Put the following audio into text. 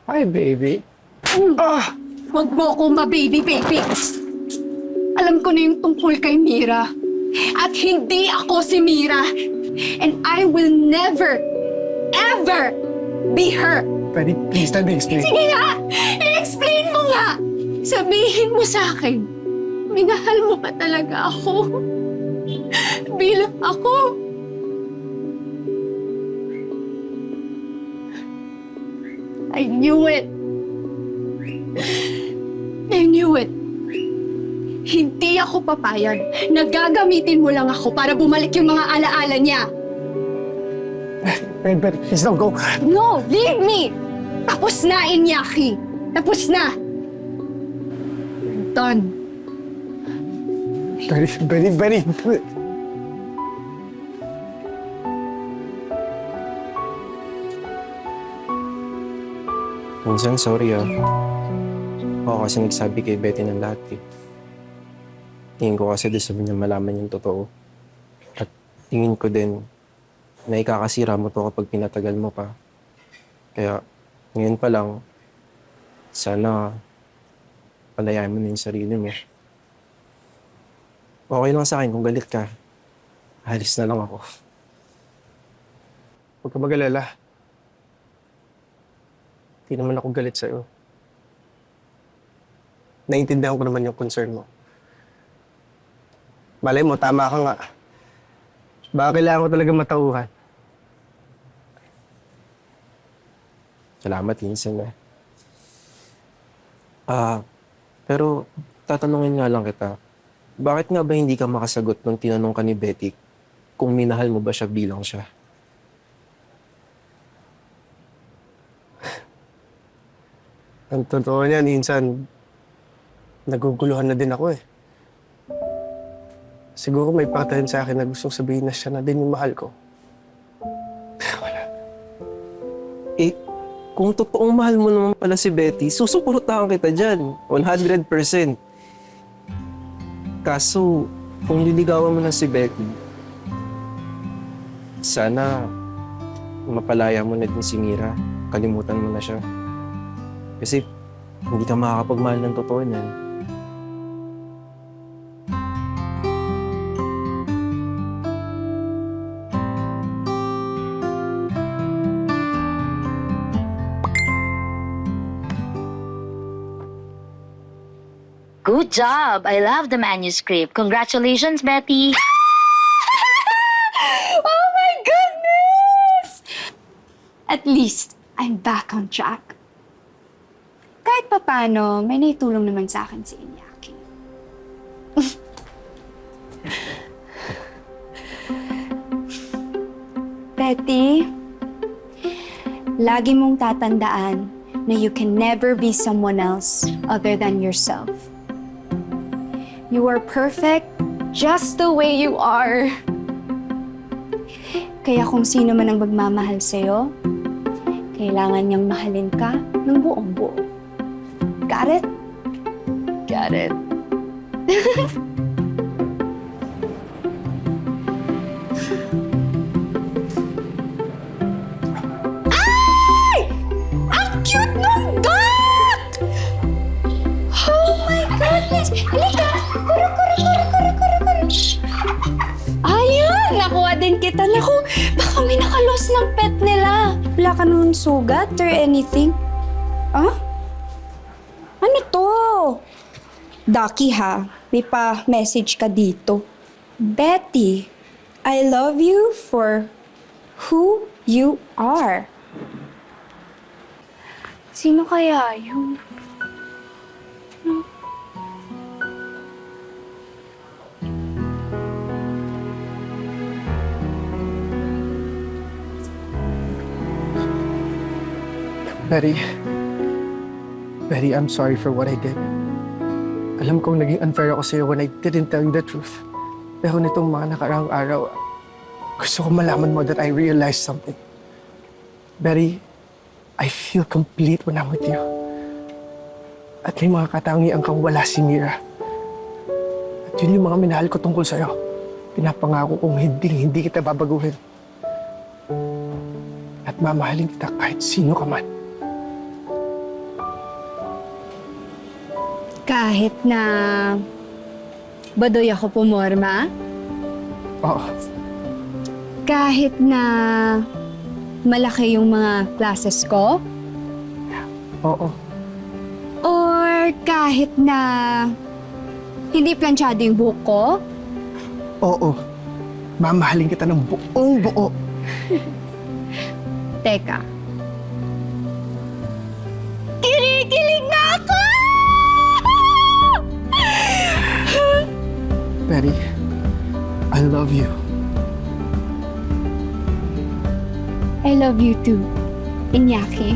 Hi, baby. Huwag mo akong ma-baby-baby. Alam ko na yung tungkol kay Mira. At hindi ako si Mira. And I will never, ever be her. Betty, please, let me explain. Sige nga! I-explain mo nga! Sabihin mo sa akin, minahal mo ba talaga ako? Bilang ako? I knew it. I knew it. Hindi ako papayag na gagamitin mo lang ako para bumalik yung mga alaala niya. Betty, please don't go. No, leave me! Tapos na, Iñaki. Tapos na. Done. Betty. Minsan, sorry Ako kasi nagsabi kay Betty ng lahat Tingin ko kasi gusto niya malaman yung totoo. At tingin ko din na ikakasira mo to kapag pinatagal mo pa. Kaya ngayon pa lang, sana palayain mo na yung sarili mo. Okay lang sa akin kung galit ka. Alis na lang ako. Huwag ka mag-alala. Hindi naman ako galit sa'yo. Naiintindihan ko naman yung concern mo. Malay mo, tama ka nga. Baka kailangan ko talaga matauhan. Salamat, Vincent. Pero tatanungin nga lang kita, bakit nga ba hindi ka makasagot nung tinanong ka ni Betty kung minahal mo ba siya bilang siya? Ang totoo niyan, minsan, naguguluhan na din ako Siguro may patayan sa akin na gustong sabihin na siya na din yung mahal ko. Kung totoong mahal mo naman pala si Betty, susuportahan kita dyan. 100%. Kaso, kung liligawan mo na si Betty, sana mapalaya mo na din si Mira. Kalimutan mo na siya. Kasi hindi ka makakapagmahal ng totoo niyan. Good job! I love the manuscript. Congratulations, Betty! Oh my goodness! At least, I'm back on track. Kahit papano, may naitulong naman sa akin si Iñaki. Betty, lagi mong tatandaan na you can never be someone else other than yourself. You are perfect just the way you are. Kaya kung sino man ang magmamahal sa'yo, kailangan niyang mahalin ka ng buong buo. Got it? Got it. Ay! Ang cute ng duck! Oh my goodness! Halika! Kuro! Ayan! Nakuha din kita. Naku, baka may nakalos ng pet nila. Wala ka nun sugat or anything? Ah? Ano to? Ducky ha, may pa-message ka dito. Betty, I love you for who you are. Sino kaya yun? Betty, I'm sorry for what I did. Alam kong naging unfair ako sa'yo when I didn't tell you the truth. Pero nitong mga nakaraang araw, gusto ko malaman mo that I realized something. Betty, I feel complete when I'm with you. At may mga katangian kang wala si Mira. At yun yung mga minahal ko tungkol sa'yo. Pinapangako kong hindi kita babaguhin. At mamahalin kita kahit sino ka man. Kahit na badoy ako pumorma? Oo. Kahit na malaki yung mga classes ko? Oo. Or kahit na hindi planchado yung buhok ko? Oo. Mamahalin kita ng buong buo. Teka. Kinikilig na ako! Betty, I love you. I love you too, Iñaki.